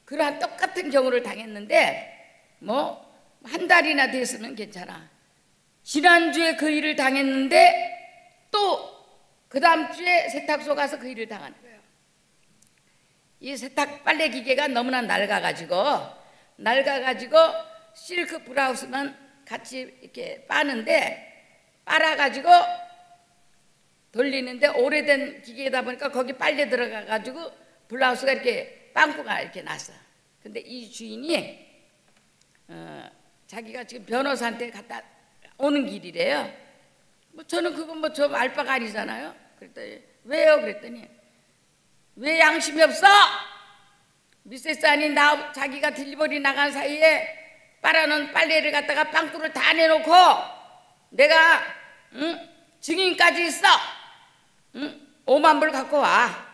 그러한 똑같은 경우를 당했는데 뭐 한 달이나 됐으면 괜찮아. 지난주에 그 일을 당했는데 또 그 다음 주에 세탁소 가서 그 일을 당하는 거예요. 이 세탁 빨래 기계가 너무나 낡아가지고 실크 브라우스만 같이 이렇게 빨아가지고 돌리는데 오래된 기계다 보니까 거기 빨래 들어가가지고 블라우스가 이렇게 빵꾸가 이렇게 났어. 근데 이 주인이 자기가 지금 변호사한테 갔다 오는 길이래요. 뭐 저는 그건 뭐 저 알바가 아니잖아요. 그랬더니 왜요? 그랬더니 왜 양심이 없어? 미세스 아니 나 자기가 딜리버리 나간 사이에 빨아놓은 빨래를 갖다가 빵꾸를 다 내놓고 내가 증인까지 있어. 5만 불 갖고 와.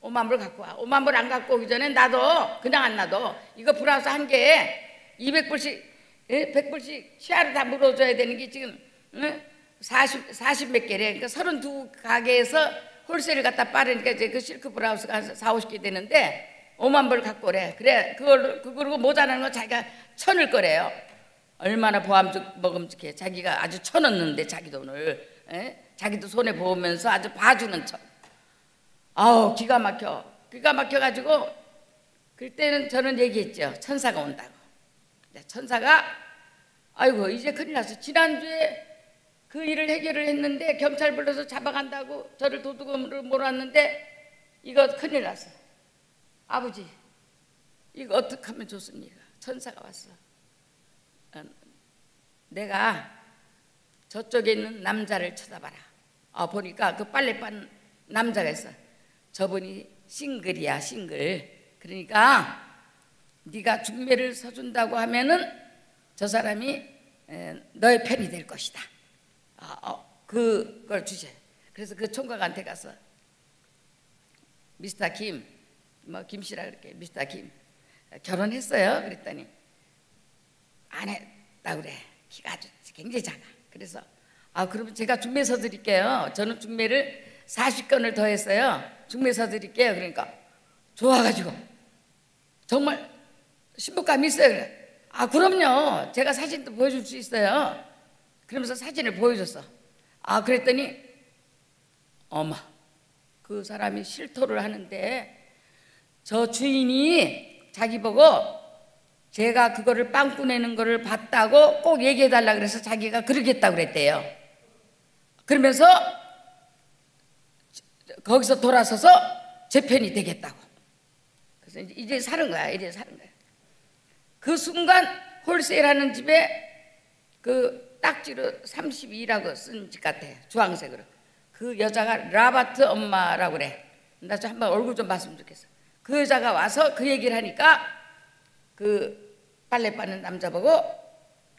5만 불 갖고 와. 5만 불 안 갖고 오기 전에 나도 그냥 안 놔둬. 이거 브라우스 한 개에 200불씩 100불씩 시야를 다 물어줘야 되는 게 지금 40 몇 개래. 그러니까 32가게에서 홀세를 갖다 빠르니까 이제 그 실크 브라우스가 한 40, 50개 되는데 5만 불 갖고 오래. 그래 그거로 모자라는 거 자기가 천을 거래요. 얼마나 먹음직해. 자기가 아주 쳐넣는데 자기 돈을, 자기도 손에 보면서 아주 봐주는 척. 아우 기가 막혀가지고 그때는 저는 얘기했죠. 천사가 온다고. 천사가 아이고 이제 큰일 났어. 지난주에 그 일을 해결을 했는데 경찰 불러서 잡아간다고 저를 도둑으로 몰았는데 이거 큰일 났어. 아버지 이거 어떻게 하면 좋습니까? 천사가 왔어. 내가 저쪽에 있는 남자를 쳐다봐라. 보니까 그 빨래 빠는 남자가 있어. 저분이 싱글이야, 싱글. 그러니까 네가 중매를 서준다고 하면은 저 사람이 너의 편이 될 것이다. 그걸 주셔. 그래서 그 총각한테 가서 미스터 김, 뭐 김씨라 그렇게 미스터 김 결혼했어요. 그랬더니 안 했다 그래. 키가 아주 굉장히 작아. 그래서 그러면 제가 중매 서드릴게요. 저는 중매를 40건을 더 했어요. 중매 서드릴게요. 그러니까 좋아가지고 정말 신부감이 있어요. 그래. 그럼요. 제가 사진도 보여줄 수 있어요. 그러면서 사진을 보여줬어. 그랬더니 어머 그 사람이 실토를 하는데 저 주인이 자기 보고 제가 그거를 빵꾸 내는 거를 봤다고 꼭 얘기해달라 그래서 자기가 그러겠다고 그랬대요. 그러면서 거기서 돌아서서 제 편이 되겠다고. 그래서 이제 사는 거야. 이제 사는 거야. 그 순간 홀세라는 집에 그 딱지로 32라고 쓴 집 같아. 주황색으로. 그 여자가 라바트 엄마라고 그래. 나 좀 한번 얼굴 좀 봤으면 좋겠어. 그 여자가 와서 그 얘기를 하니까 그 빨래 빠는 남자 보고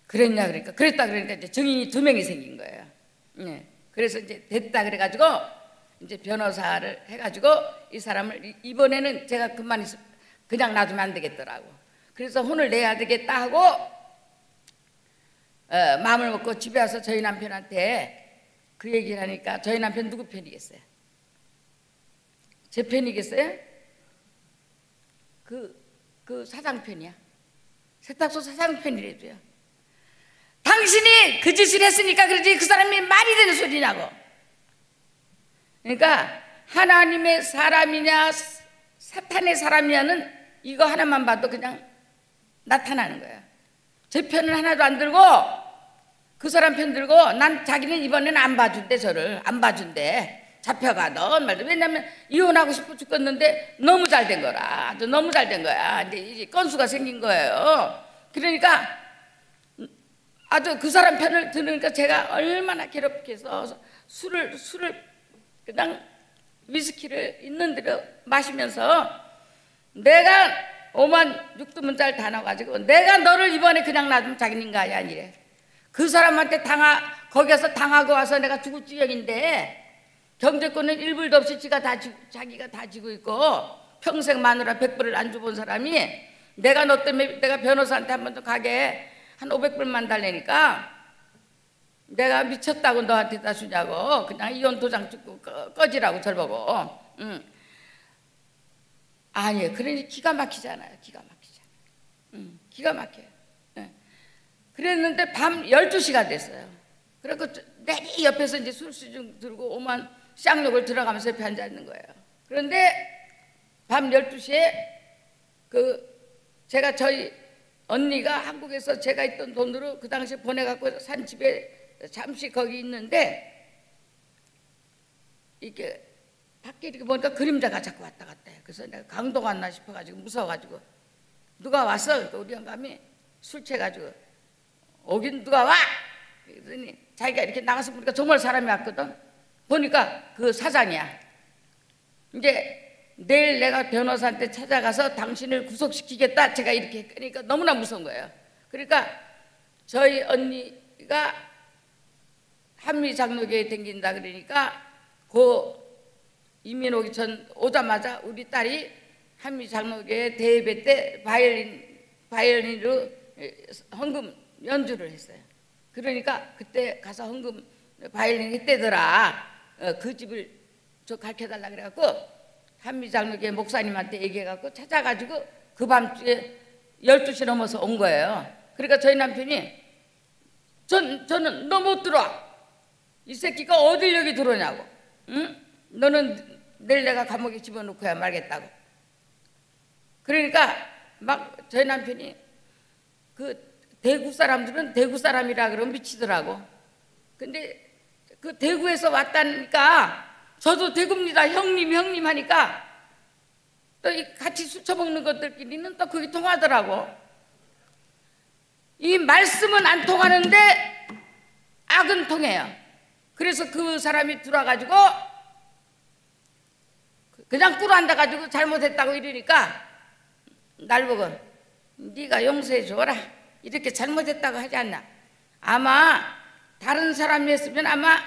그랬냐 그러니까 그랬다 그러니까 이제 증인이 2명이 생긴 거예요. 네. 그래서 이제 됐다 그래가지고 이제 변호사를 해가지고 이 사람을 이번에는 제가 그냥 놔두면 안 되겠더라고. 그래서 혼을 내야 되겠다 하고 마음을 먹고 집에 와서 저희 남편한테 그 얘기를 하니까 저희 남편 누구 편이겠어요? 제 편이겠어요? 그 사장 편이야. 세탁소 사장 편이래도요. 당신이 그 짓을 했으니까 그러지 그 사람이 말이 되는 소리냐고. 그러니까 하나님의 사람이냐 사탄의 사람이냐는 이거 하나만 봐도 그냥 나타나는 거야. 제 편은 하나도 안 들고 그 사람 편 들고 난 자기는 이번에는 안 봐준대. 저를 안 봐준대. 잡혀가던 말도. 왜냐면 이혼하고 싶어 죽겠는데 너무 잘 된 거라. 너무 잘 된 거야. 이제 건수가 생긴 거예요. 그러니까 아주 그 사람 편을 들으니까 제가 얼마나 괴롭게 해서 술을 그냥 위스키를 있는 대로 마시면서 내가 5만 6두문짜리 다 넣어가지고 내가 너를 이번에 그냥 놔두면 자기는 가야 아니래. 그 사람한테 거기서 당하고 와서 내가 죽을 지경인데 경제권은 1불도 없이 자기가 다 지고 있고 평생 마누라 100불을 안 줘본 사람이 내가 너 때문에 내가 변호사한테 한 번 더 가게 한 500불만 달래니까 내가 미쳤다고 너한테 다 주냐고. 그냥 이혼 도장 찍고 꺼지라고 절 보고. 아니에요. 그러니 기가 막히잖아요. 기가 막히잖아요. 기가 막혀요. 네. 그랬는데 밤 12시가 됐어요. 그래서 내리 옆에서 이제 술수중 들고 오만 쌍욕을 들어가면서 옆에 앉아있는 거예요. 그런데 밤 12시에 제가 저희 언니가 한국에서 제가 있던 돈으로 그 당시에 보내갖고 산 집에 잠시 거기 있는데 이렇게 밖에 이렇게 보니까 그림자가 자꾸 왔다 갔다 해요. 그래서 내가 강도 갔나 싶어가지고 무서워가지고 누가 왔어? 우리 영감이 술 취해가지고 오긴 누가 와? 그러더니 자기가 이렇게 나가서 보니까 정말 사람이 왔거든. 보니까 그 사장이야. 이제 내일 내가 변호사한테 찾아가서 당신을 구속시키겠다. 제가 이렇게 그러니까 너무나 무서운 거예요. 그러니까 저희 언니가 한미 장로교에 댕긴다 그러니까 이민 오기 전 오자마자 우리 딸이 한미 장로교회 대예배 때 바이올린으로 헌금 연주를 했어요. 그러니까 그때 가서 헌금 바이올린 했대더라. 그 집을 저 가르쳐달라 그래갖고 한미 장로교회 목사님한테 얘기해갖고 찾아가지고 그 밤중에 12시 넘어서 온 거예요. 그러니까 저희 남편이 저는 너 못 들어와. 이 새끼가 어딜 여기 들어오냐고. 응? 너는 내일 내가 감옥에 집어넣고야 말겠다고. 그러니까 막 저희 남편이 그 대구 사람들은 대구 사람이라 그러면 미치더라고. 근데 그 대구에서 왔다니까 저도 대구입니다. 형님 하니까 또 같이 술 처먹는 것들끼리는 또 그게 통하더라고. 이 말씀은 안 통하는데 악은 통해요. 그래서 그 사람이 들어와가지고 그냥 꿇어앉아가지고 잘못했다고 이러니까 날 보고 네가 용서해 줘라 이렇게 잘못했다고 하지 않나. 아마 다른 사람이었으면 아마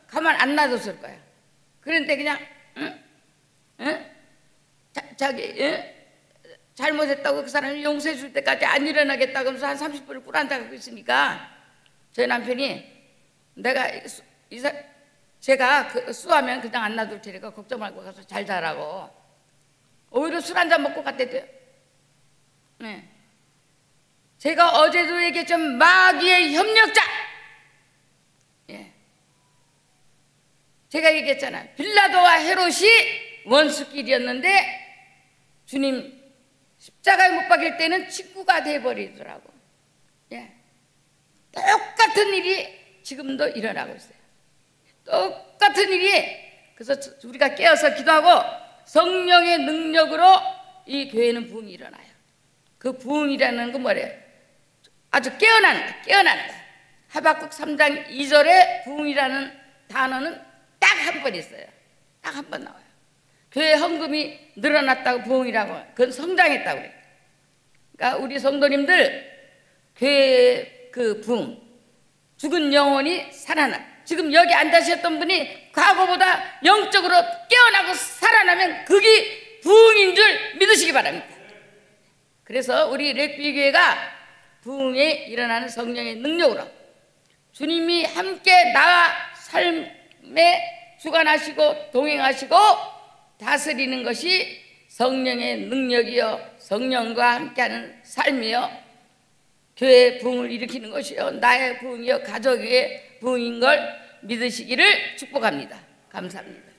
가만 안 놔뒀을 거야. 그런데 그냥 자기 잘못했다고 그 사람이 용서해 줄 때까지 안 일어나겠다고 하면서 한 30분을 꿇어앉아가고 있으니까 저희 남편이 제가 수하면 그냥 안 놔둘 테니까 걱정 말고 가서 잘 자라고. 오히려 술 한잔 먹고 갔대도요. 네. 제가 어제도 얘기했죠. 마귀의 협력자. 예. 제가 얘기했잖아요. 빌라도와 헤롯이 원수끼리였는데 주님 십자가에 못 박일 때는 친구가 돼버리더라고. 예. 똑같은 일이 지금도 일어나고 있어요. 똑같은 일이. 그래서 우리가 깨어서 기도하고 성령의 능력으로 이 교회는 부흥이 일어나요. 그 부흥이라는 건 뭐래요? 아주 깨어나는 거야. 하박국 3장 2절에 부흥이라는 단어는 딱 한 번 있어요. 딱 한 번 나와요. 교회 헌금이 늘어났다고 부흥이라고. 그건 성장했다고 그래요. 그러니까 우리 성도님들 교회 그 부흥, 죽은 영혼이 살아나. 지금 여기 앉으셨던 분이 과거보다 영적으로 깨어나고 살아나면 그게 부흥인 줄 믿으시기 바랍니다. 그래서 우리 렉비교회가 부흥에 일어나는 성령의 능력으로 주님이 함께 나와 삶에 주관하시고 동행하시고 다스리는 것이 성령의 능력이요 성령과 함께하는 삶이요 교회의 부흥을 일으키는 것이요 나의 부흥이요 가족의 부흥인 걸 믿으시기를 축복합니다. 감사합니다.